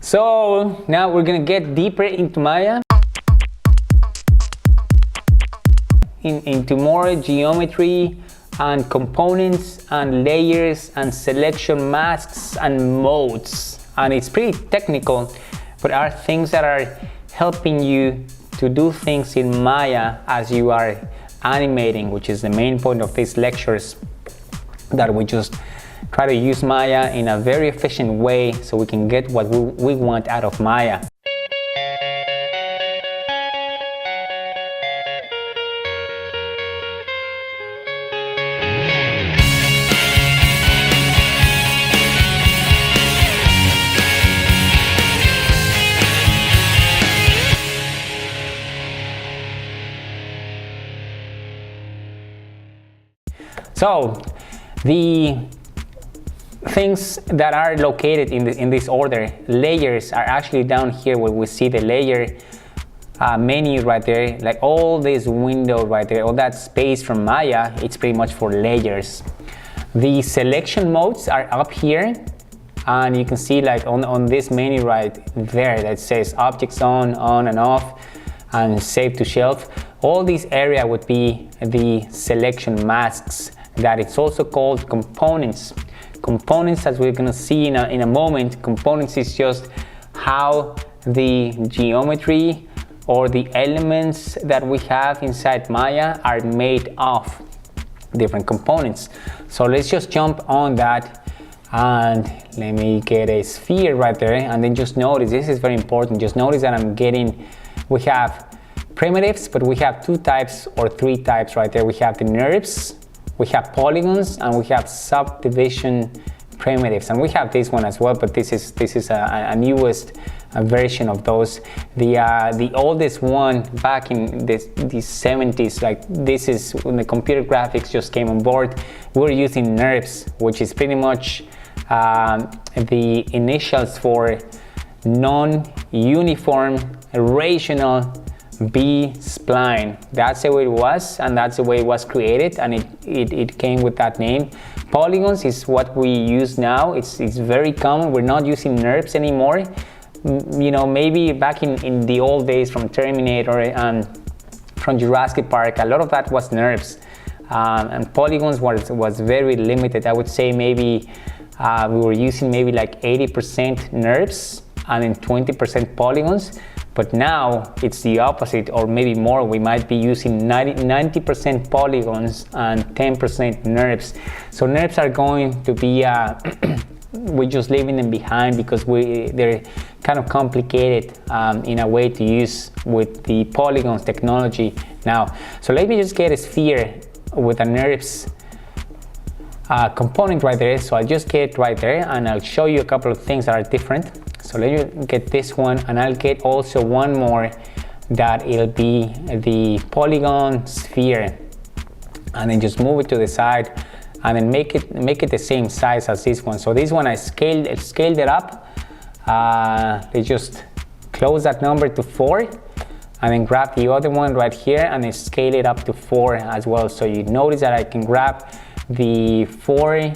So now we're gonna get deeper into Maya, into more geometry and components and layers and selection masks and modes. And it's pretty technical, but are things that are helping you to do things in Maya as you are animating, which is the main point of these lectures, that we just try to use Maya in a very efficient way so we can get what we want out of Maya. So the things that are located in this order, layers, are actually down here where we see the layer menu right there. Like all this window right there, all that space from Maya, it's pretty much for layers. The selection modes are up here, and you can see like on this menu right there that says objects on and off, and save to shelf. All this area would be the selection masks, that it's also called components. Components, as we're gonna see in a moment, components is just how the geometry or the elements that we have inside Maya are made of different components. So let's just jump on that, and let me get a sphere right there, and then just notice, this is very important, just notice that we have primitives, but we have two types or three types right there. We have the NURBS, we have polygons, and we have subdivision primitives, and we have this one as well, but this is a newest version of those. The oldest one back in the 70s, like this is when the computer graphics just came on board. We're using NURBS, which is pretty much the initials for non-uniform rational B-spline. That's the way it was, and that's the way it was created, and it came with that name. Polygons is what we use now. It's very common. We're not using NURBS anymore. You know, maybe back in the old days from Terminator and from Jurassic Park, a lot of that was NURBS, and polygons was very limited. I would say maybe we were using maybe like 80% NURBS and then 20% polygons. But now it's the opposite, or maybe more. We might be using 90% polygons and 10% NURBS. So NURBS are going to be, we're just leaving them behind because they're kind of complicated in a way to use with the polygons technology now. So let me just get a sphere with a NURBS component right there. So I'll just get right there, and I'll show you a couple of things that are different. So let me get this one, and I'll get also one more that it'll be the polygon sphere, and then just move it to the side, and then make it the same size as this one. So this one I scaled it up. Let's just close that number to 4, and then grab the other one right here and then scale it up to 4 as well. So you notice that I can grab the 3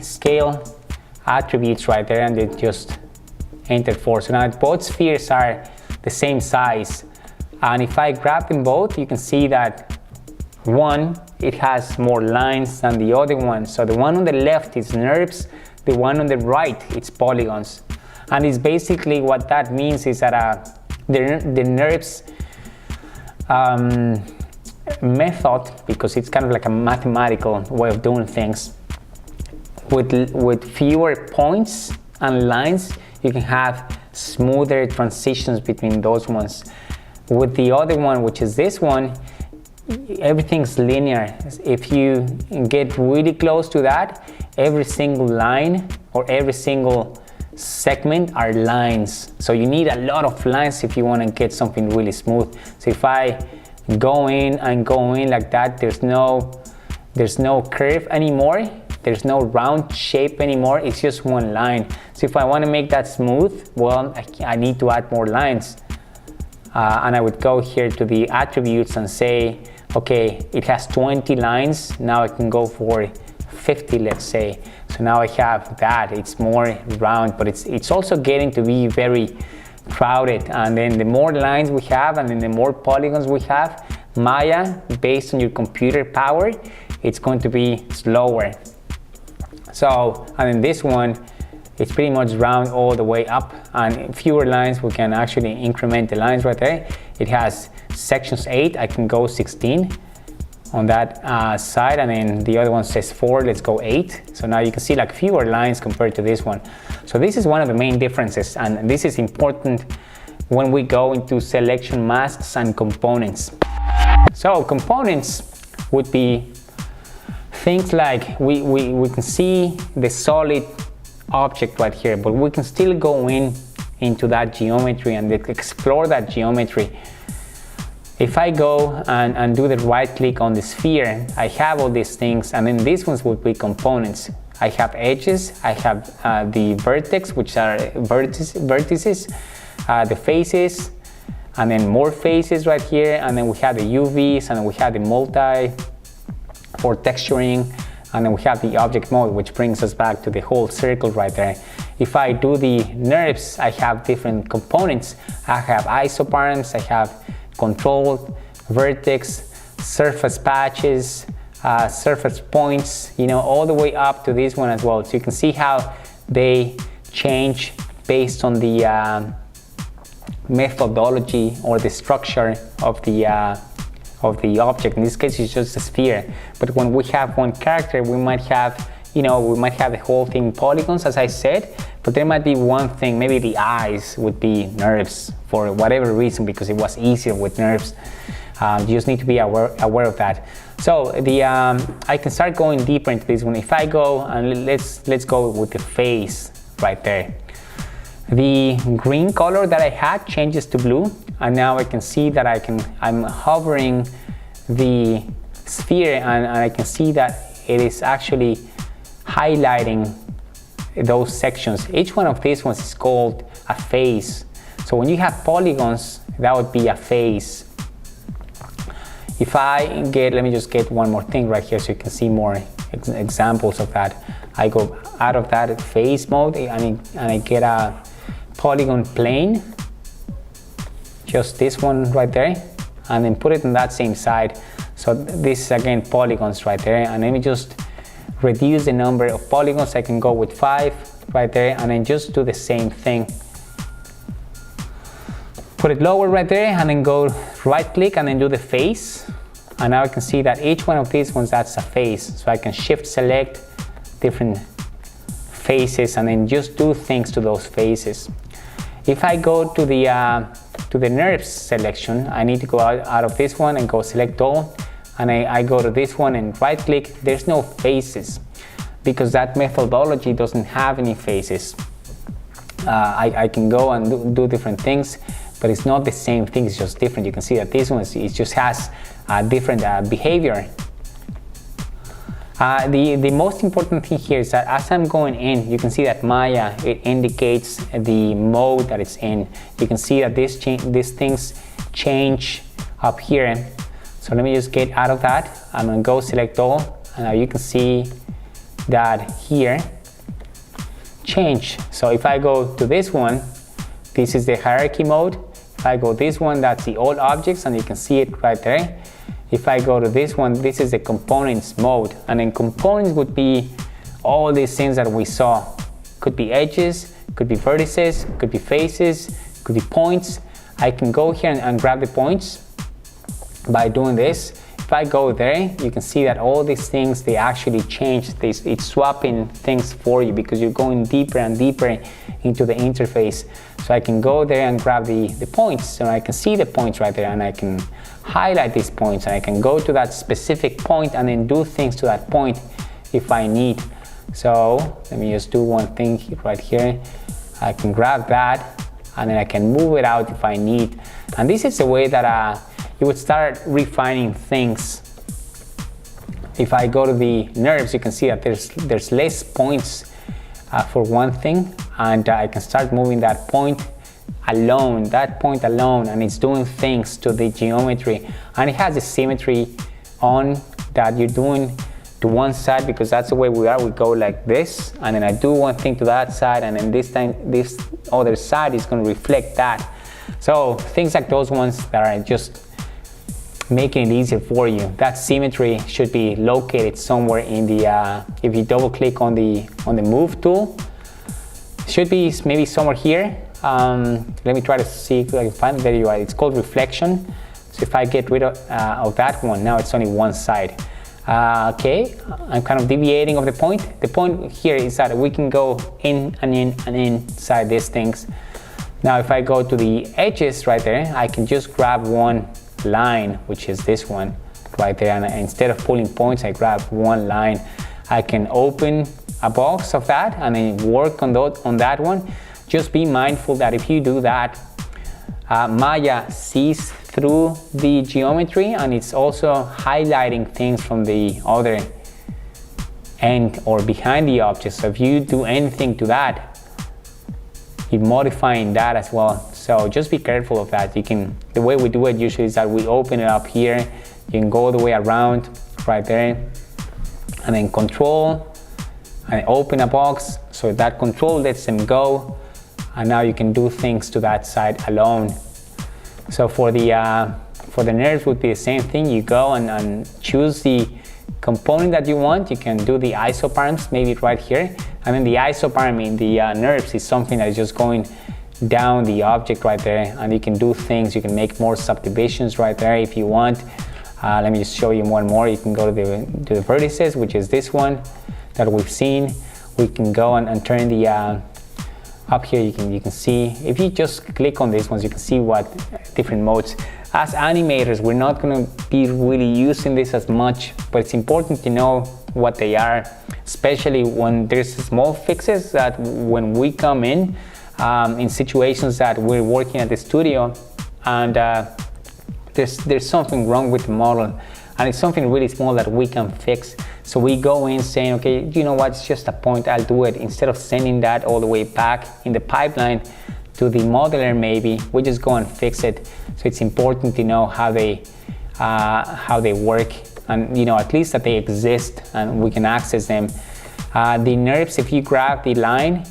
scale attributes right there, and then just enter 4. So now both spheres are the same size, and if I grab them both, you can see that one, it has more lines than the other one. So the one on the left is NURBS, the one on the right, it's polygons. And it's basically, what that means is that the NURBS method, because it's kind of like a mathematical way of doing things, with fewer points and lines, you can have smoother transitions between those ones. With the other one, which is this one, everything's linear. If you get really close to that, every single line or every single segment are lines. So you need a lot of lines if you want to get something really smooth. So if I go in and go in like that, there's no curve anymore. There's no round shape anymore. It's just one line. So if I want to make that smooth, well, I need to add more lines. And I would go here to the attributes and say, okay, it has 20 lines. Now I can go for 50, let's say. So now I have that, it's more round, but it's also getting to be very crowded. And then the more lines we have, and then the more polygons we have, Maya, based on your computer power, it's going to be slower. So, and then this one, it's pretty much round all the way up, and fewer lines, we can actually increment the lines right there. It has sections 8, I can go 16 on that side, and then the other one says 4, let's go 8. So now you can see like fewer lines compared to this one. So this is one of the main differences, and this is important when we go into selection masks and components. So components would be things like we can see the solid object right here, but we can still go into that geometry and explore that geometry. If I go and do the right click on the sphere, I have all these things, and then these ones would be components. I have edges, I have the vertex, which are vertices, the faces, and then more faces right here, and then we have the UVs, and then we have the multi for texturing, and then we have the object mode, which brings us back to the whole circle right there. If I do the NURBS, I have different components. I have isoparams, I have control, vertex, surface patches, surface points, you know, all the way up to this one as well. So you can see how they change based on the methodology or the structure of the object. In this case, it's just a sphere. But when we have one character, we might have, you know, we might have the whole thing polygons, as I said, but there might be one thing, maybe the eyes would be NURBS for whatever reason, because it was easier with NURBS. You just need to be aware of that. So the I can start going deeper into this one. If I go and let's go with the face right there. The green color that I had changes to blue, and now I can see that I'm hovering the sphere, and I can see that it is actually highlighting those sections. Each one of these ones is called a face. So when you have polygons, that would be a face. If I get, let me just get one more thing right here so you can see more examples of that. I go out of that face mode, and I get a polygon plane, just this one right there, and then put it on that same side. So this is again polygons right there, and let me just reduce the number of polygons. I can go with 5 right there, and then just do the same thing. Put it lower right there, and then go right click and then do the face, and now I can see that each one of these ones, that's a face. So I can shift select different faces and then just do things to those faces. If I go to the NURBS selection, I need to go out of this one and go select all, and I go to this one and right click. There's no faces because that methodology doesn't have any faces. I can go and do different things, but it's not the same thing, it's just different. You can see that this one it just has a different behavior. The most important thing here is that as I'm going in, you can see that Maya, it indicates the mode that it's in. You can see that these things change up here. So let me just get out of that. I'm gonna go select all, and now you can see that here change. So if I go to this one, this is the hierarchy mode. If I go this one, that's the all objects, and you can see it right there. If I go to this one, this is the components mode, and then components would be all these things that we saw. Could be edges, could be vertices, could be faces, could be points. I can go here and grab the points by doing this. If I go there, you can see that all these things, they actually change. It's swapping things for you because you're going deeper and deeper into the interface. So I can go there and grab the points, so I can see the points right there, and I can highlight these points, and I can go to that specific point and then do things to that point if I need. So let me just do one thing right here. I can grab that, and then I can move it out if I need. And this is the way that you would start refining things. If I go to the NURBS, you can see that there's less points for one thing, and I can start moving that point alone, and it's doing things to the geometry, and it has a symmetry on that you're doing to one side because that's the way we are. We go like this, and then I do one thing to that side, and then this time this other side is going to reflect that. So things like those ones that are just making it easier for you. That symmetry should be located somewhere in the if you double click on the move tool, should be maybe somewhere here. Let me try to see if I can find it. There you are. It's called reflection. So if I get rid of that one, now it's only one side. Okay, I'm kind of deviating of the point. The point here is that we can go in and in and inside these things. Now if I go to the edges right there, I can just grab one line, which is this one right there, and instead of pulling points, I grab one line. I can open a box of that and then work on that one. Just be mindful that if you do that, Maya sees through the geometry, and it's also highlighting things from the other end or behind the object. So if you do anything to that, you're modifying that as well. So just be careful of that. You can, the way we do it usually is that we open it up here. You can go all the way around right there, and then control, and open a box. So that control lets them go, and now you can do things to that side alone. So for the nerves would be the same thing. You go and choose the component that you want. You can do the isoparams maybe right here, and then the isoparam in the nerves is something that is just going down the object right there, and you can do things. You can make more subdivisions right there if you want. Let me just show you one more. You can go to the vertices, which is this one that we've seen. We can go and turn the up here. You can see, if you just click on these ones, you can see what different modes. As animators, we're not going to be really using this as much, but it's important to know what they are, especially when there's small fixes that when we come in situations that we're working at the studio and there's something wrong with the model, and it's something really small that we can fix. So we go in saying, okay, you know what, it's just a point, I'll do it. Instead of sending that all the way back in the pipeline to the modeler, maybe we just go and fix it. So it's important to know how they work, and at least that they exist and we can access them. The nerves, if you grab the line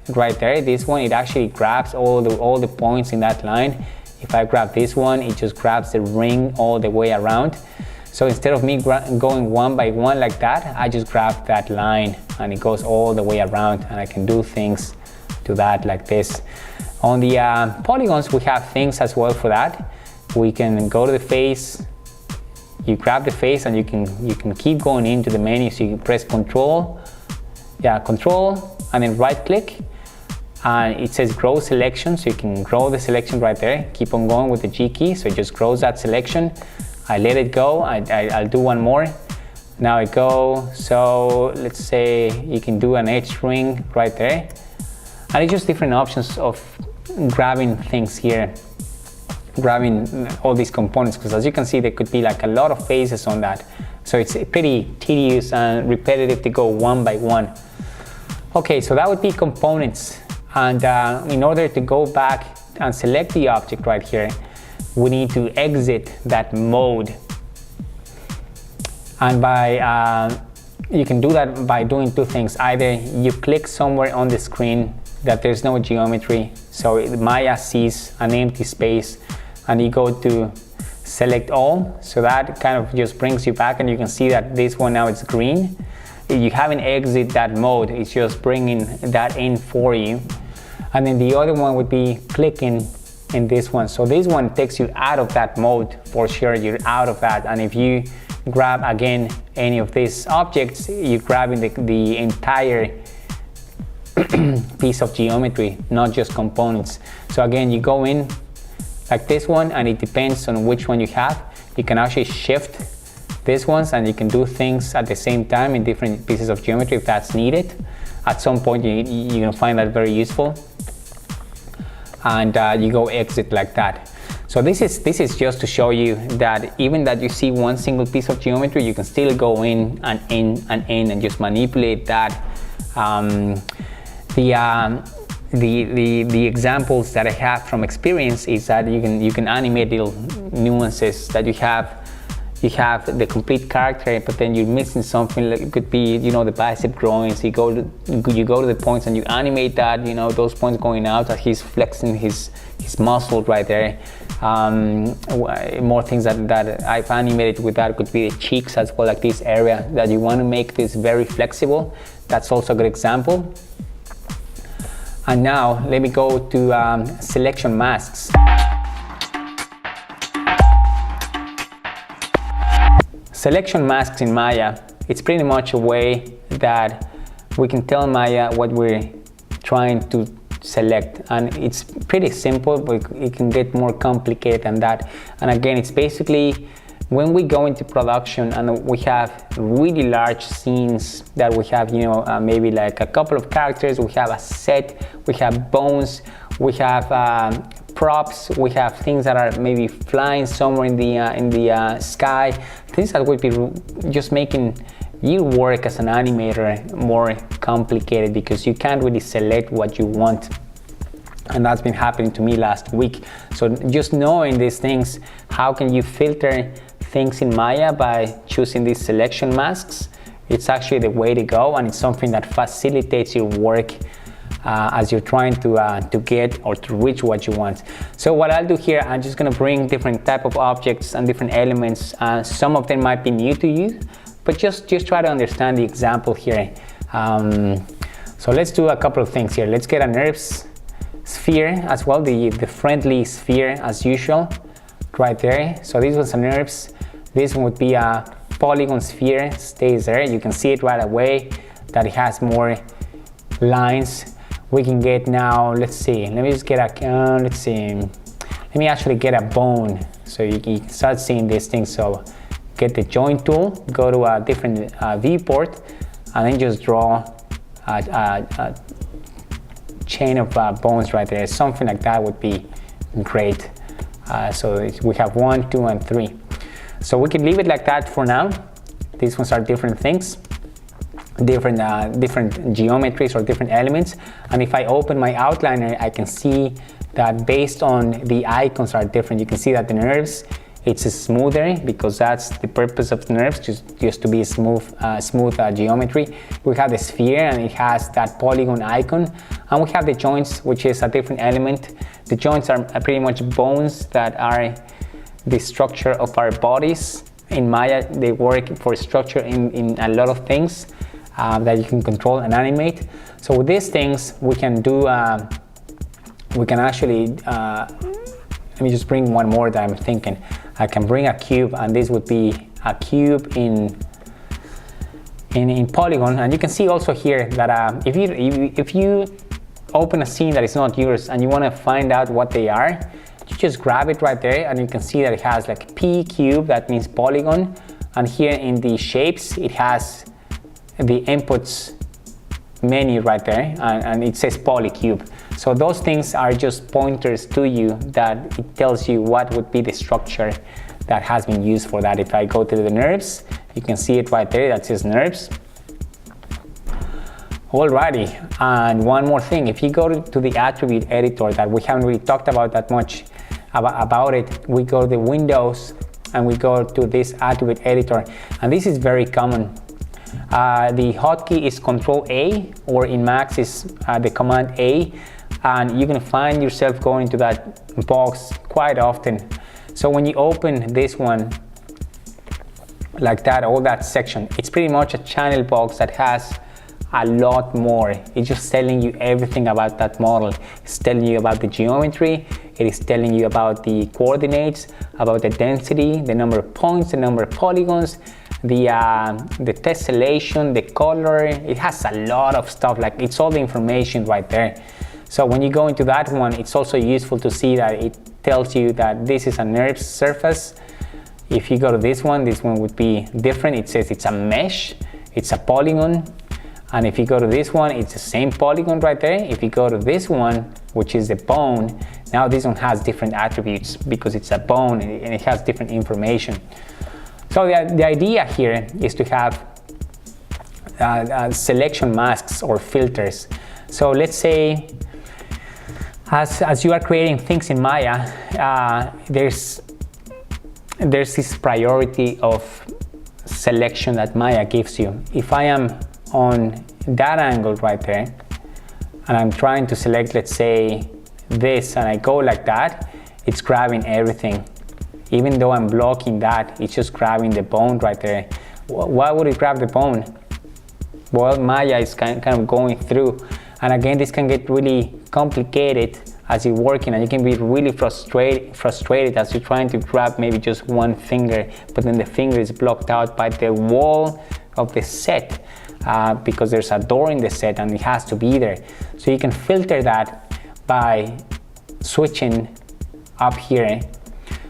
right there, this one, it actually grabs all the points in that line. If I grab this one, it just grabs the ring all the way around. So instead of me going one by one like that, I just grab that line and it goes all the way around, and I can do things to that like this. On the polygons, we have things as well for that. We can go to the face, you grab the face, and you can keep going into the menu. So you can press control, and then right click, and it says grow selection, so you can grow the selection right there. Keep on going with the G key, so it just grows that selection. I let it go. I'll do one more. Now I go, so let's say you can do an edge ring right there, and it's just different options of grabbing things here, grabbing all these components, because as you can see, there could be like a lot of faces on that, so it's pretty tedious and repetitive to go one by one. Okay, so that would be components, and in order to go back and select the object right here, we need to exit that mode, and you can do that by doing two things. Either you click somewhere on the screen that there's no geometry, so Maya sees an empty space, and you go to select all, so that kind of just brings you back, and you can see that this one now is green. You haven't exited that mode, it's just bringing that in for you. And then the other one would be clicking in this one, so this one takes you out of that mode for sure. You're out of that, and if you grab again any of these objects, you're grabbing the entire piece of geometry, not just components. So again, you go in like this one, and it depends on which one you have. You can actually shift these ones, and you can do things at the same time in different pieces of geometry if that's needed. At some point you're gonna find that very useful, and you go exit like that. So this is just to show you that even that you see one single piece of geometry, you can still go in and in and in and just manipulate that. The examples that I have from experience is that you can animate little nuances that you have you have the complete character, but then you're missing something. Like it could be, you know, the bicep growing. So you go to the points and you animate that, you know, those points going out as he's flexing his muscle right there. More things that I've animated with that could be the cheeks as well, like this area that you want to make this very flexible. That's also a good example. And now let me go to selection masks. Selection masks in Maya, it's pretty much a way that we can tell Maya what we're trying to select, and it's pretty simple, but it can get more complicated than that. And again, it's basically when we go into production and we have really large scenes that we have, you know, maybe like a couple of characters, we have a set, we have bones, we have props, we have things that are maybe flying somewhere in the sky, things that would be just making your work as an animator more complicated because you can't really select what you want. And that's been happening to me last week. So just knowing these things, how can you filter things in Maya by choosing these selection masks? It's actually the way to go, and it's something that facilitates your work as you're trying to get or to reach what you want. So what I'll do here, I'm just gonna bring different type of objects and different elements. Some of them might be new to you, but just try to understand the example here. So let's do a couple of things here. Let's get a NURBS sphere as well, the friendly sphere as usual, right there. So this one's a NURBS. This one would be a polygon sphere, stays there. You can see it right away that it has more lines. We can get now, let's see, let me just get a, let's see, let me actually get a bone so you can start seeing these things. So get the joint tool, go to a different viewport, and then just draw a chain of bones right there. Something like that would be great. So we have 1, 2, and 3. So we can leave it like that for now. These ones are different things, different geometries or different elements. And if I open my outliner, I can see that based on the icons are different. You can see that the NURBS, it's smoother because that's the purpose of the NURBS, just to be smooth geometry. We have the sphere and it has that polygon icon, and we have the joints, which is a different element. The joints are pretty much bones that are the structure of our bodies. In Maya, they work for structure in a lot of things that you can control and animate. So with these things, we can do, we can actually, let me just bring one more that I'm thinking. I can bring a cube, and this would be a cube in polygon. And you can see also here that if you open a scene that is not yours and you want to find out what they are, you just grab it right there, and you can see that it has like P cube, that means polygon, and here in the shapes it has the inputs menu right there, and it says polycube. So those things are just pointers to you that it tells you what would be the structure that has been used for that. If I go to the NURBS, you can see it right there, that says NURBS. Alrighty, and one more thing, if you go to the attribute editor that we haven't really talked about that much about it, we go to the Windows and we go to this attribute editor, and this is very common. The hotkey is Control A, or in Macs is the command A, and you're gonna find yourself going to that box quite often. So when you open this one like that, all that section, it's pretty much a channel box that has a lot more. It's just telling you everything about that model. It's telling you about the geometry, it is telling you about the coordinates, about the density, the number of points, the number of polygons, the tessellation, the color. It has a lot of stuff, like it's all the information right there. So when you go into that one, it's also useful to see that it tells you that this is a NURBS surface. If you go to this one would be different. It says it's a mesh, it's a polygon. And if you go to this one, it's the same polygon right there. If you go to this one, which is the bone, now this one has different attributes because it's a bone and it has different information. So the idea here is to have selection masks or filters. So let's say as you are creating things in Maya, there's there's this priority of selection that Maya gives you. If I am on that angle right there, and I'm trying to select, let's say, this, and I go like that, it's grabbing everything. Even though I'm blocking that, it's just grabbing the bone right there. Why would it grab the bone? Well, Maya is kind of going through. And again, this can get really complicated as you're working, and you can be really frustrated as you're trying to grab maybe just one finger, but then the finger is blocked out by the wall of the set because there's a door in the set and it has to be there. So you can filter that by switching up here.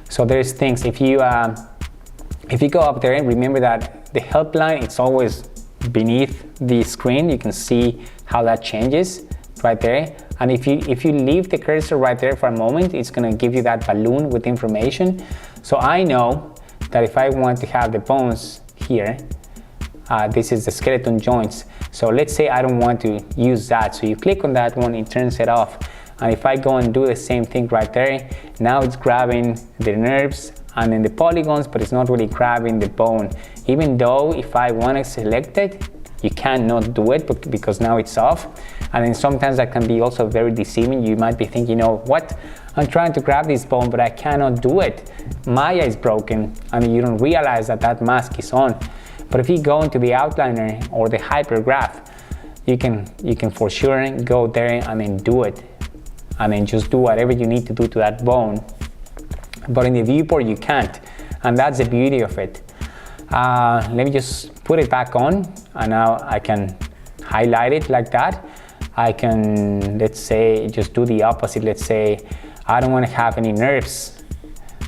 So there's things, if you go up there, remember that the helpline, it's always beneath the screen. You can see how that changes right there. And if you leave the cursor right there for a moment, it's going to give you that balloon with information. So I know that if I want to have the bones here, this is the skeleton joints. So let's say I don't want to use that. So you click on that one, it turns it off. And if I go and do the same thing right there, now it's grabbing the nerves and then the polygons, but it's not really grabbing the bone. Even though if I want to select it, you cannot do it because now it's off. And then sometimes that can be also very deceiving. You might be thinking, you know what, I'm trying to grab this bone, but I cannot do it. Maya is broken, and you don't realize that that mask is on. But if you go into the outliner or the hypergraph, you can for sure go there and then do it. And then just do whatever you need to do to that bone. But in the viewport, you can't. And that's the beauty of it. Let me just put it back on, and now I can highlight it like that. I can, let's say, just do the opposite. Let's say I don't want to have any nerves.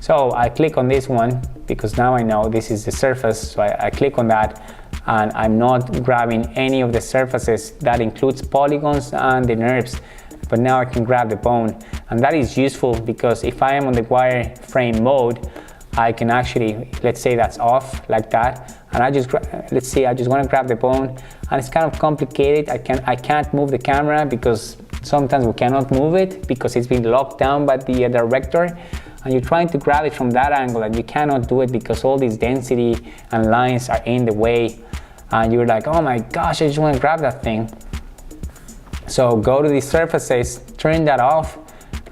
So I click on this one because now I know this is the surface. So I click on that, and I'm not grabbing any of the surfaces. That includes polygons and the nerves. But now I can grab the bone, and that is useful because if I am on the wireframe mode, I can actually, let's say that's off like that, and let's say I just want to grab the bone, and it's kind of complicated. I can't move the camera because sometimes we cannot move it because it's been locked down by the director, and you're trying to grab it from that angle and you cannot do it because all this density and lines are in the way, and you're like, oh my gosh, I just want to grab that thing. So go to the surfaces, turn that off,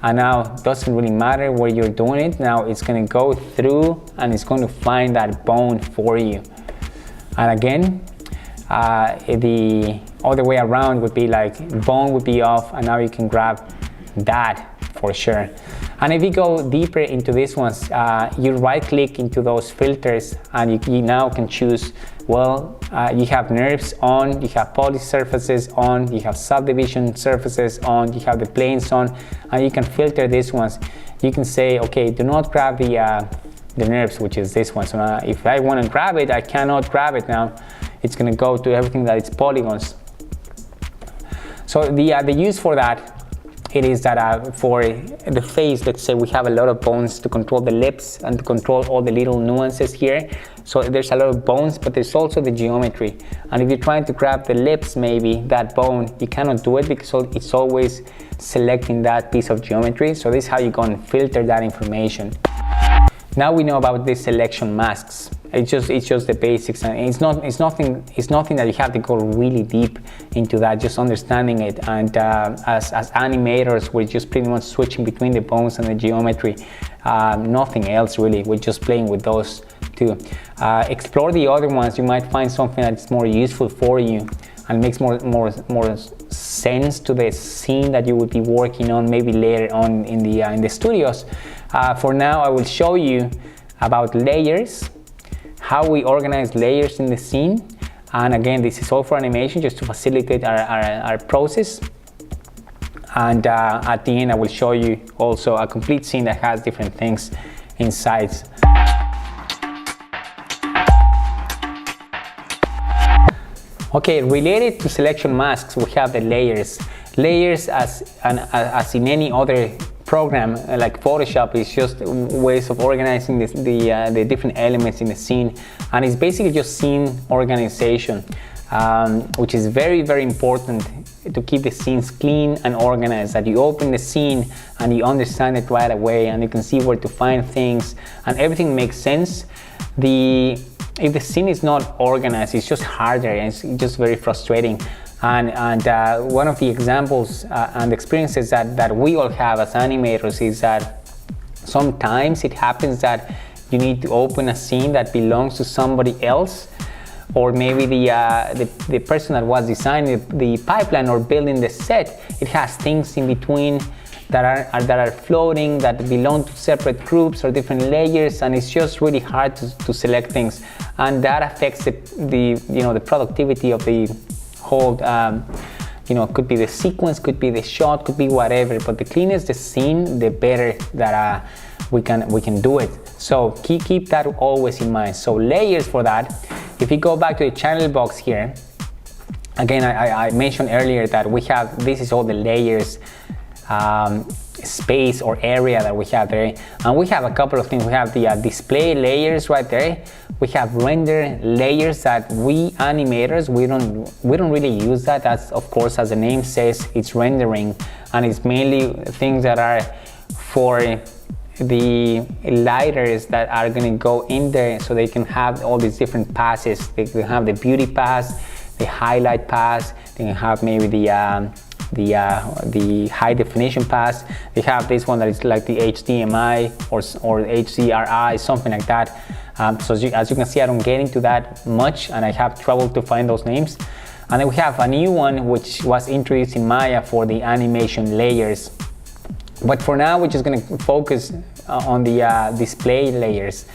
and now it doesn't really matter where you're doing it. Now it's going to go through and it's going to find that bone for you. And again, the other way around would be like bone would be off, and now you can grab that for sure. And if you go deeper into these ones, you right click into those filters, and you now can choose, well, you have nerves on, you have poly surfaces on, you have subdivision surfaces on, you have the planes on, and you can filter these ones. You can say, okay, do not grab the nerves, which is this one. So now if I want to grab it, I cannot grab it now. It's going to go to everything that is polygons. So the use for that, it is that for the face, let's say we have a lot of bones to control the lips and to control all the little nuances here. So there's a lot of bones, but there's also the geometry. And if you're trying to grab the lips, maybe that bone, you cannot do it because it's always selecting that piece of geometry. So this is how you go and filter that information. Now we know about these selection masks. It's just the basics, and it's nothing that you have to go really deep into that. Just understanding it, and as animators, we're just pretty much switching between the bones and the geometry. Nothing else really. We're just playing with those two. Explore the other ones. You might find something that's more useful for you and makes more sense to the scene that you would be working on maybe later on in the studios. For now, I will show you about layers, how we organize layers in the scene. And again, this is all for animation, just to facilitate our process. And at the end, I will show you also a complete scene that has different things inside. Okay, related to selection masks, we have the layers. Layers, as in any other program like Photoshop, is just ways of organizing the different elements in the scene, and it's basically just scene organization, which is very, very important to keep the scenes clean and organized, that you open the scene and you understand it right away and you can see where to find things and everything makes sense. If the scene is not organized, it's just harder and it's just very frustrating. And one of the examples and experiences that we all have as animators is that sometimes it happens that you need to open a scene that belongs to somebody else, or maybe the person that was designing the pipeline or building the set, it has things in between that are floating, that belong to separate groups or different layers, and it's just really hard to select things, and that affects the productivity of the whole. Could be the sequence, could be the shot, could be whatever, but the cleaner the scene, the better that we can do it. So keep that always in mind. So layers for that. If you go back to the channel box here, again, I mentioned earlier that we have, this is all the layers space or area that we have there, and we have a couple of things. We have the display layers right there. We have render layers that we animators, we don't really use that. That's, of course, as the name says, it's rendering, and it's mainly things that are for the lighters that are going to go in there, so they can have all these different passes. They can have the beauty pass, the highlight pass, they can have maybe the high definition pass. They have this one that is like the HDMI or HDRI, something like that. So as you can see, I don't get into that much and I have trouble to find those names. And then we have a new one which was introduced in Maya for the animation layers. But for now, we're just going to focus on the display layers.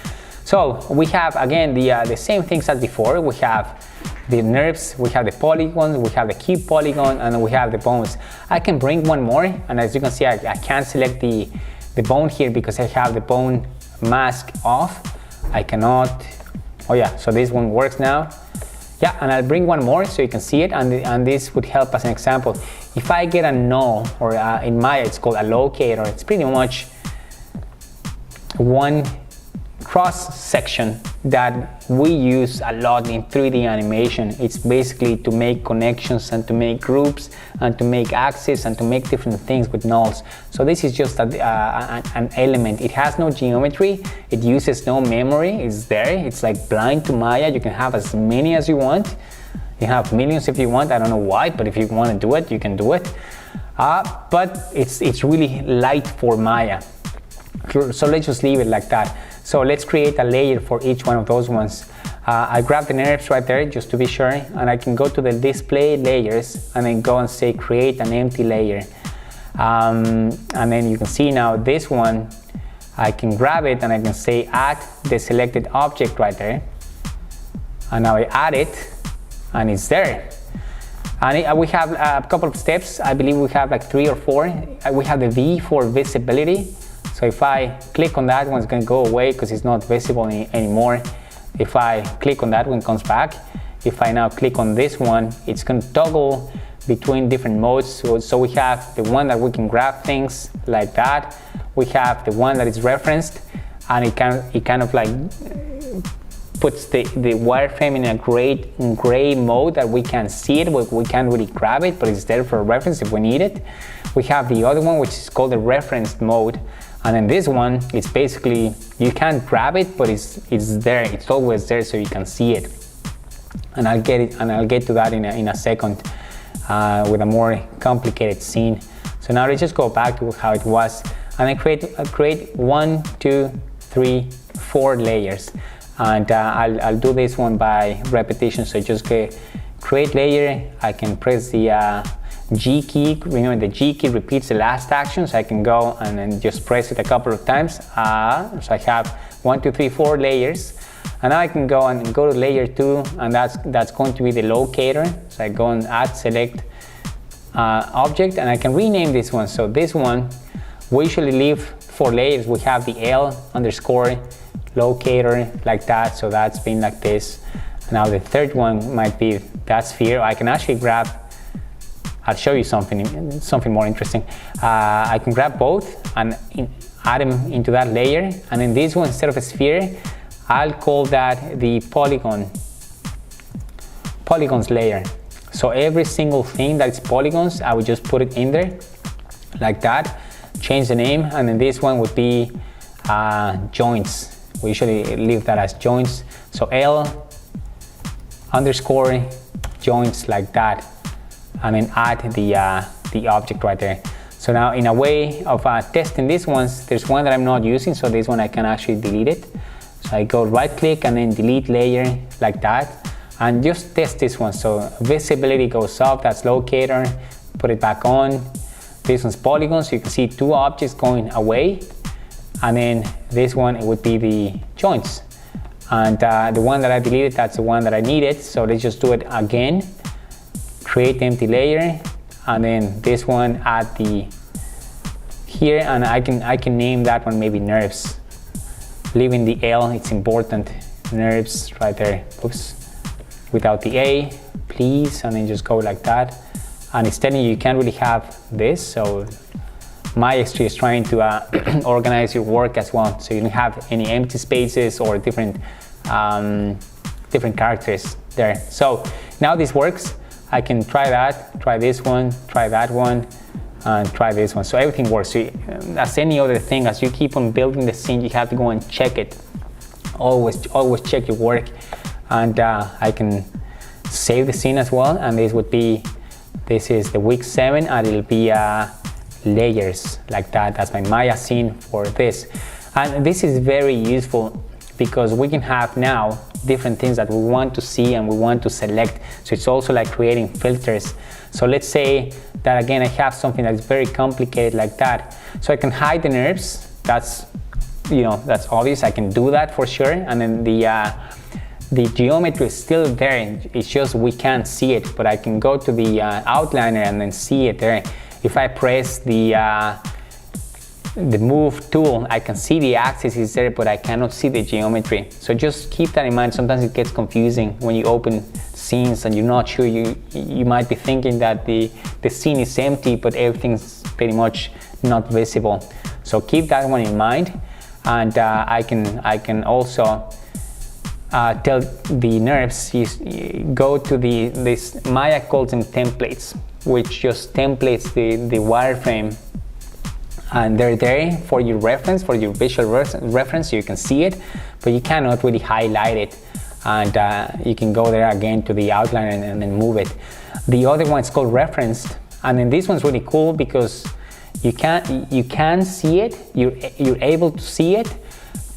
So we have, again, the same things as before. We have the nerves, we have the polygons, we have the cube polygon, and we have the bones. I can bring one more, and as you can see, I can't select the bone here because I have the bone mask off. I cannot. Oh yeah, so this one works now. Yeah, and I'll bring one more so you can see it, and this would help as an example. If I get a null, or in Maya it's called a locator, it's pretty much one cross section that we use a lot in 3D animation. It's basically to make connections and to make groups and to make axes and to make different things with nulls. So this is just an element. It has no geometry, it uses no memory, it's there, it's like blind to Maya. You can have as many as you want. You have millions if you want, I don't know why, but if you want to do it, you can do it. But it's really light for Maya. So let's just leave it like that. So let's create a layer for each one of those ones. I grab the nerves right there just to be sure, and I can go to the display layers and then go and say create an empty layer. And then you can see now this one, I can grab it and I can say add the selected object right there. And now I add it and it's there. And we have a couple of steps. I believe we have like 3 or 4. We have the V for visibility. So if I click on that one, it's going to go away because it's not visible anymore. If I click on that one, it comes back. If I now click on this one, it's going to toggle between different modes. So we have the one that we can grab things like that. We have the one that is referenced, and it kind of like puts the wireframe in a gray mode that we can see it, we can't really grab it, but it's there for reference if we need it. We have the other one which is called the referenced mode, and then this one, it's basically, you can't grab it, but it's there, it's always there so you can see it. And I'll get to that in a second with a more complicated scene. So now let's just go back to how it was, and then create 1, 2, 3, 4 layers. And I'll do this one by repetition. So just create layer. I can press the G key. Remember, the G key repeats the last action, so I can go and then just press it a couple of times. So I have 1, 2, 3, 4 layers. And now I can go to layer 2, and that's going to be the locator. So I go and add select object, and I can rename this one. So this one, we usually leave 4 layers. We have the L underscore locator like that, so that's been like this. Now the third one might be that sphere. I can actually grab, I'll show you something more interesting. I can grab both and add them into that layer, and in this one, instead of a sphere, I'll call that the polygons layer. So every single thing that's polygons, I would just put it in there like that, change the name, and then this one would be joints. We usually leave that as joints. So L underscore joints like that, and then add the object right there. So now in a way of testing these ones, there's one that I'm not using, so this one I can actually delete it. So I go right click and then delete layer like that, and just test this one. So visibility goes up, that's locator, put it back on. This one's polygon, so you can see two objects going away, and then this one, it would be the joints. And the one that I deleted, that's the one that I needed. So let's just do it again. Create empty layer, and then this one add the here, and I can name that one maybe nerves. Leaving the L, it's important. Nerves right there. Oops. Without the A, please, and then just go like that. And it's telling you can't really have this, so Maestro is trying to organize your work as well, so you don't have any empty spaces or different characters there. So now this works. I can try that, try this one, try that one, and try this one. So everything works. So as any other thing, as you keep on building the scene, you have to go and check it. Always check your work. And I can save the scene as well, and this is the week 7, and it'll be layers like that. That's my Maya scene for this. And this is very useful because we can have now different things that we want to see and we want to select. So it's also like creating filters. So let's say that again I have something that is very complicated like that. So I can hide the nerves. That's obvious. I can do that for sure. And then the geometry is still there. It's just we can't see it. But I can go to the outliner and then see it there. If I press the move tool, I can see the axis is there, but I cannot see the geometry. So just keep that in mind. Sometimes it gets confusing when you open scenes and you're not sure. You might be thinking that the scene is empty, but everything's pretty much not visible. So keep that one in mind. And I can also tell the nerves, go to this Maya calls them templates, which just templates the wireframe, and they're there for your reference, for your visual reference, so you can see it, but you cannot really highlight it. And you can go there again to the outline and then move it. The other one is called referenced, and then this one's really cool because you can see it, you're able to see it,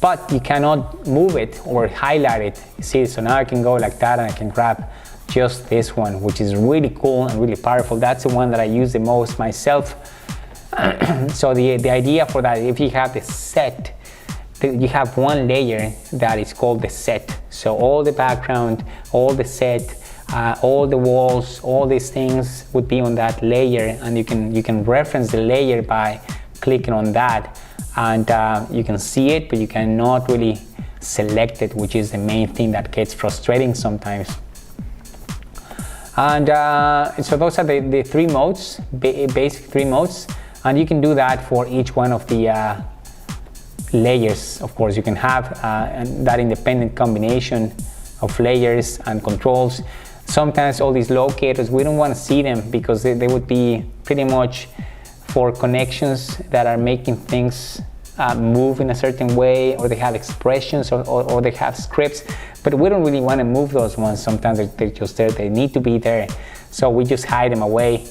but you cannot move it or highlight it. You see, so now I can go like that and I can grab just this one, which is really cool and really powerful. That's the one that I use the most myself. So the idea for that, if you have the set, you have one layer that is called the set. So all the background, all the set, all the walls, all these things would be on that layer, and you can reference the layer by clicking on that, and you can see it, but you cannot really select it, which is the main thing that gets frustrating sometimes. And so those are the three modes, basic three modes, and you can do that for each one of the layers. Of course, you can have that independent combination of layers and controls. Sometimes all these locators, we don't want to see them because they would be pretty much for connections that are making things move in a certain way, or they have expressions, or they have scripts, but we don't really want to move those ones. Sometimes they're just there, they need to be there, so we just hide them away.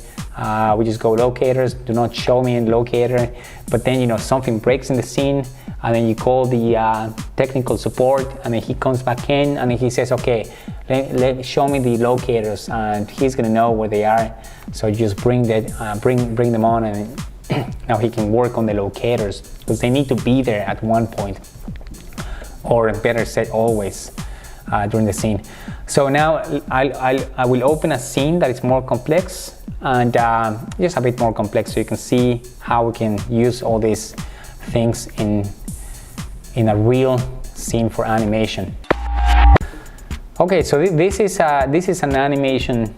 We just go locators, do not show me in locator, but then something breaks in the scene, and then you call the technical support, and then he comes back in and then he says, okay, show me the locators, and he's gonna know where they are. So you just bring them on, and now he can work on the locators because they need to be there at one point, or better said, always during the scene. So now I will open a scene that is more complex, and just a bit more complex, so you can see how we can use all these things in a real scene for animation. Okay, so this is an animation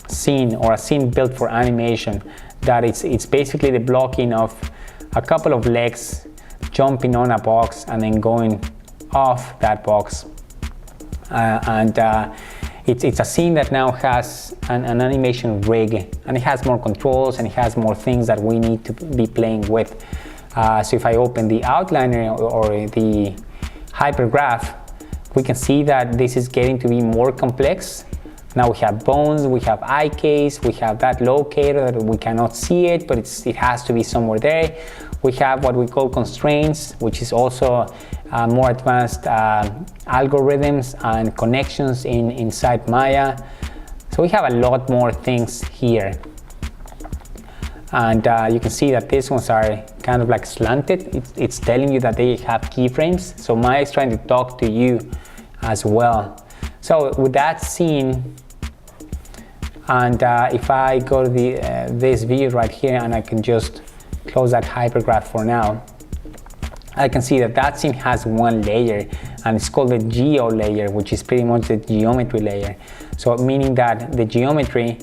scene, or a scene built for animation, that it's basically the blocking of a couple of legs jumping on a box and then going off that box, and it's a scene that now has an animation rig, and it has more controls and it has more things that we need to be playing with. So if I open the outliner or the hypergraph, we can see that this is getting to be more complex. Now we have bones, we have eye case, we have that locator that we cannot see it, but it has to be somewhere there. We have what we call constraints, which is also more advanced algorithms and connections inside Maya. So we have a lot more things here. And you can see that these ones are kind of like slanted. It's telling you that they have keyframes. So Maya is trying to talk to you as well. So with that scene, and if I go to this view right here, and I can just close that hypergraph for now, I can see that that scene has one layer, and it's called the geo layer, which is pretty much the geometry layer. So meaning that the geometry,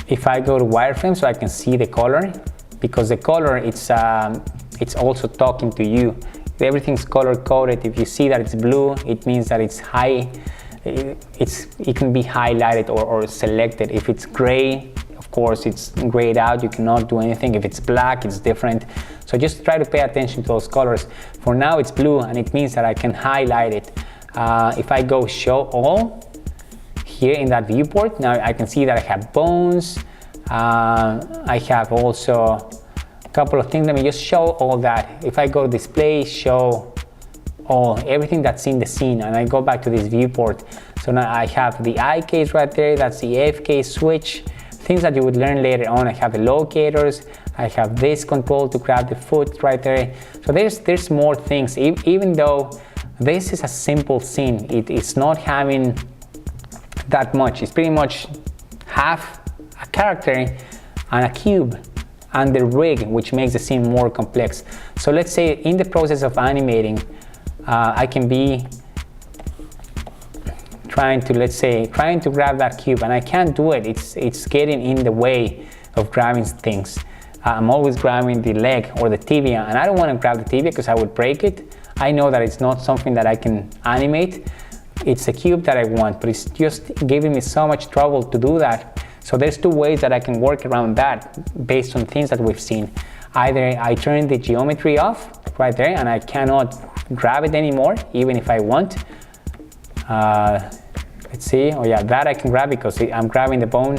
if I go to wireframe, so I can see the color, because the color, it's also talking to you. Everything's color coded. If you see that it's blue, it means that it's high. It can be highlighted or selected. If it's gray, of course, it's grayed out. You cannot do anything. If it's black, it's different. So just try to pay attention to those colors. For now, it's blue, and it means that I can highlight it. If I go show all here in that viewport, now I can see that I have bones. I have also a couple of things. Let me just show all that. If I go display, show all, everything that's in the scene, and I go back to this viewport. So now I have the eye case right there. That's the FK switch. Things that you would learn later on. I have the locators. I have this control to grab the foot right there. So there's more things. Even though this is a simple scene, it's not having that much. It's pretty much half a character and a cube and the rig, which makes the scene more complex. So let's say in the process of animating, I can be trying to grab that cube, and I can't do it. It's getting in the way of grabbing things. I'm always grabbing the leg or the tibia, and I don't want to grab the tibia because I would break it. I know that it's not something that I can animate. It's a cube that I want, but it's just giving me so much trouble to do that. So there's two ways that I can work around that based on things that we've seen. Either I turn the geometry off right there, and I cannot grab it anymore, even if I want. Let's see. Oh yeah, that I can grab because I'm grabbing the bone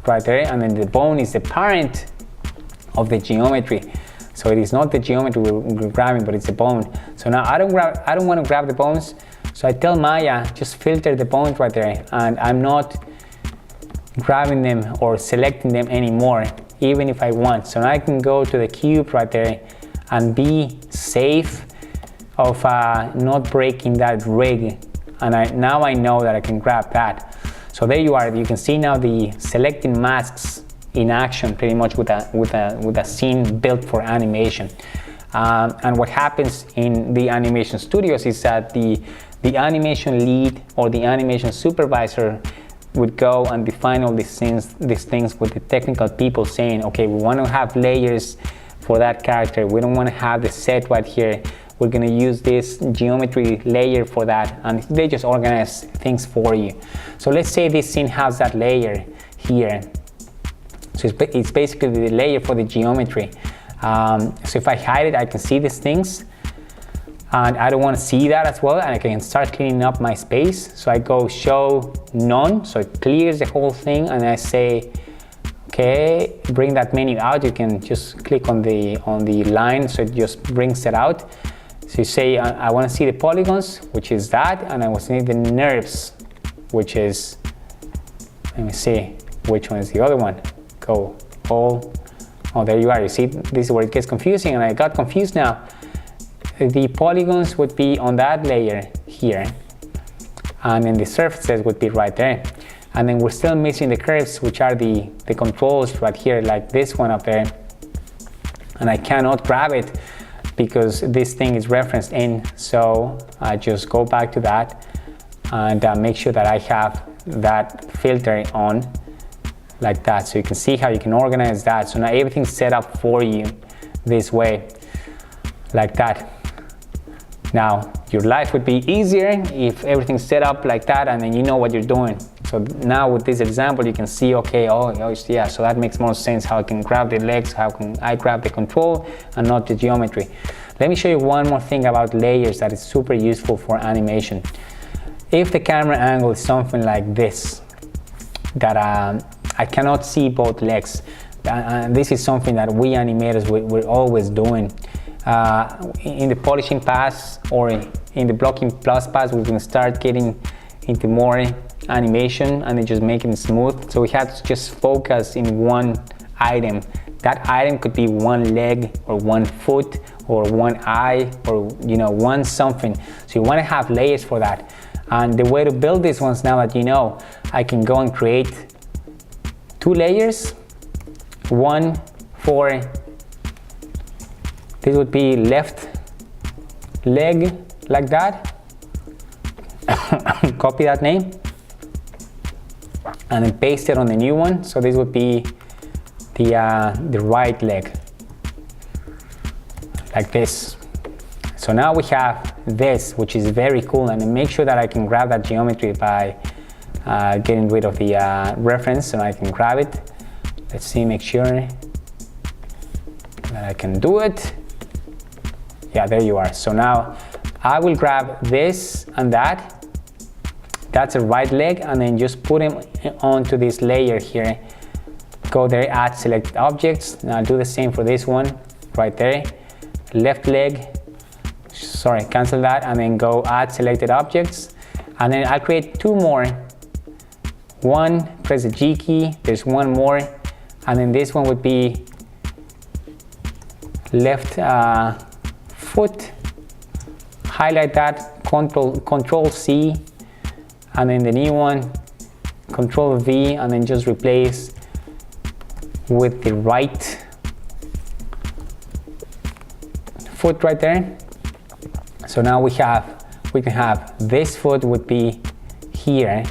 right there, and then the bone is the parent of the geometry. So it is not the geometry we're grabbing, but it's the bone. So now I don't want to grab the bones. So I tell Maya, just filter the bones right there, and I'm not grabbing them or selecting them anymore, even if I want. So now I can go to the cube right there and be safe of not breaking that rig. And now I know that I can grab that. So there you are. You can see now the selecting masks in action, pretty much with a scene built for animation. And what happens in the animation studios is that the animation lead or the animation supervisor would go and define all these things with the technical people saying, okay, we want to have layers for that character. We don't want to have the set right here. We're going to use this geometry layer for that, and they just organize things for you. So let's say this scene has that layer here. So it's basically the layer for the geometry. So if I hide it, I can see these things, and I don't want to see that as well, and I can start cleaning up my space. So I go show none, so it clears the whole thing, and I say, okay, bring that menu out. You can just click on the line, so it just brings it out. So you say, I want to see the polygons, which is that, and I want to see the nerves, which is, let me see, which one is the other one? Go all, oh, there you are. You see, this is where it gets confusing, and I got confused now. The polygons would be on that layer here, and then the surfaces would be right there. And then we're still missing the curves, which are the controls right here, like this one up there. And I cannot grab it because this thing is referenced in. So I just go back to that and make sure that I have that filter on like that. So you can see how you can organize that. So now everything's set up for you this way, like that. Now, your life would be easier if everything's set up like that and then you know what you're doing. So now with this example, you can see, okay, oh yeah, so that makes more sense how I can grab the legs, how can I grab the control and not the geometry. Let me show you one more thing about layers that is super useful for animation. If the camera angle is something like this, that I cannot see both legs, this is something that we animators, we're always doing. In the polishing pass or in the blocking plus pass, we can start getting into more animation and then just making it smooth. So we have to just focus in one item. That item could be one leg or one foot or one eye or one something. So you want to have layers for that. And the way to build these ones, now that you know, I can go and create 2 layers. One for, this would be left leg like that. Copy that name and then paste it on the new one. So this would be the right leg, like this. So now we have this, which is very cool, and make sure that I can grab that geometry by getting rid of the reference, so I can grab it. Let's see, make sure that I can do it. Yeah, there you are. So now I will grab this and that. That's a right leg, and then just put him onto this layer here. Go there, add selected objects. Now I'll do the same for this one right there. Left leg, sorry, cancel that, and then go add selected objects. And then I'll create 2 more. One, press the G key, there's one more, and then this one would be left foot. Highlight that, control C, and then the new one, control V, and then just replace with the right foot right there. So now we can have this foot would be here,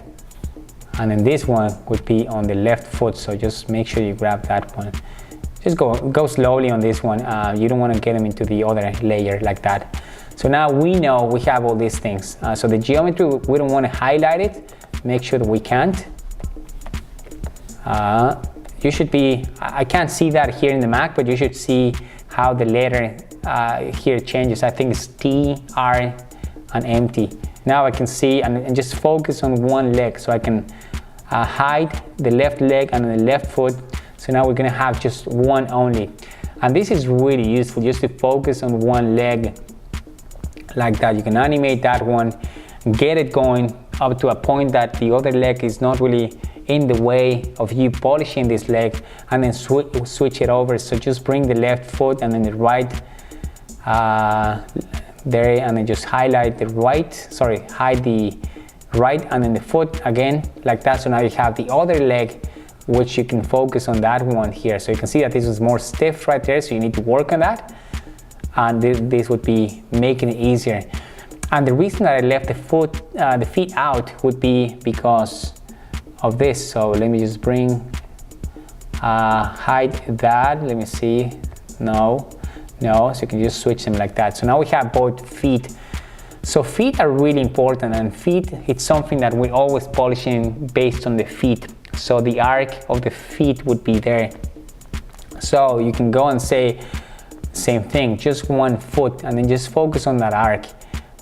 and then this one would be on the left foot. So just make sure you grab that one. Just go slowly on this one. You don't want to get them into the other layer like that. So now we know we have all these things. So the geometry, we don't want to highlight it. Make sure that we can't. You should be, I can't see that here in the Mac, but you should see how the letter here changes. I think it's T, R, and empty. Now I can see and just focus on one leg, so I can hide the left leg and the left foot. So now we're gonna have just one only. And this is really useful, just to focus on one leg like that. You can animate that one, get it going up to a point that the other leg is not really in the way of you polishing this leg, and then switch it over. So just bring the left foot and then the right there, and then just highlight the right, sorry, hide the right and then the foot again like that. So now you have the other leg, which you can focus on that one here. So you can see that this is more stiff right there, so you need to work on that, and this would be making it easier. And the reason that I left the feet out would be because of this. So let me just bring hide that. Let me see. No, so you can just switch them like that. So now we have both feet. So feet are really important, and feet, it's something that we're always polishing based on the feet. So the arc of the feet would be there. So you can go and say same thing, just one foot, and then just focus on that arc.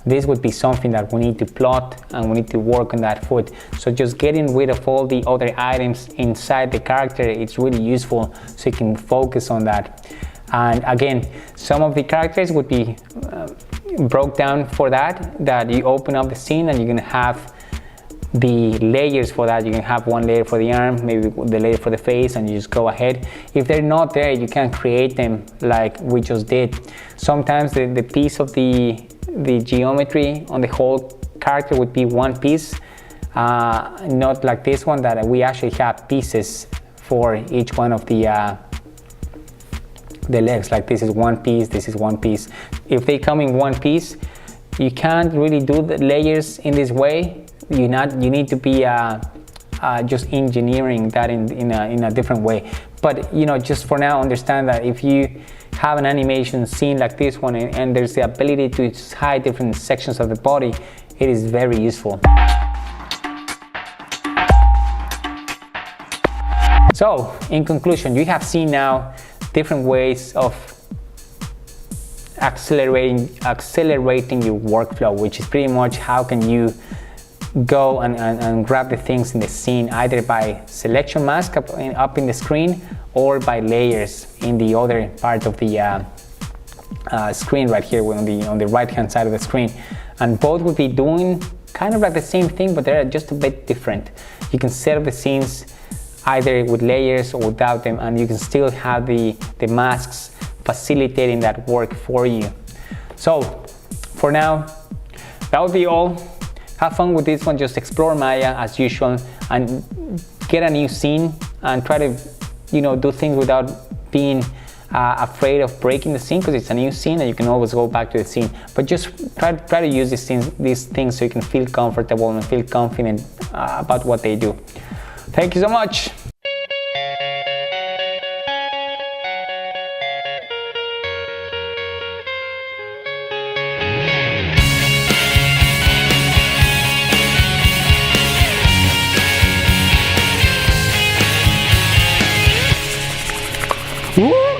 This would be something that we need to plot, and we need to work on that foot. So just getting rid of all the other items inside the character, it's really useful, so you can focus on that. And again, some of the characters would be broke down for that you open up the scene and you're gonna have the layers for that. You can have one layer for the arm, maybe the layer for the face, and you just go ahead. If they're not there, you can create them like we just did. Sometimes the piece of the geometry on the whole character would be one piece, not like this one, that we actually have pieces for each one of the legs. Like this is one piece, this is one piece. If they come in one piece, you can't really do the layers in this way. You need to be just engineering that in a different way. But just for now, understand that if you have an animation scene like this one, and there's the ability to hide different sections of the body, it is very useful. So, in conclusion, you have seen now different ways of accelerating your workflow, which is pretty much how can you go and grab the things in the scene, either by selection mask up in the screen, or by layers in the other part of the screen right here on the right hand side of the screen. And both will be doing kind of like the same thing, but they're just a bit different. You can set up the scenes either with layers or without them, and you can still have the masks facilitating that work for you. So for now, that would be all. Have fun with this one. Just explore Maya as usual and get a new scene and try to, you know, do things without being afraid of breaking the scene, because it's a new scene and you can always go back to the scene. But just try to use these things so you can feel comfortable and feel confident about what they do. Thank you so much. Woo!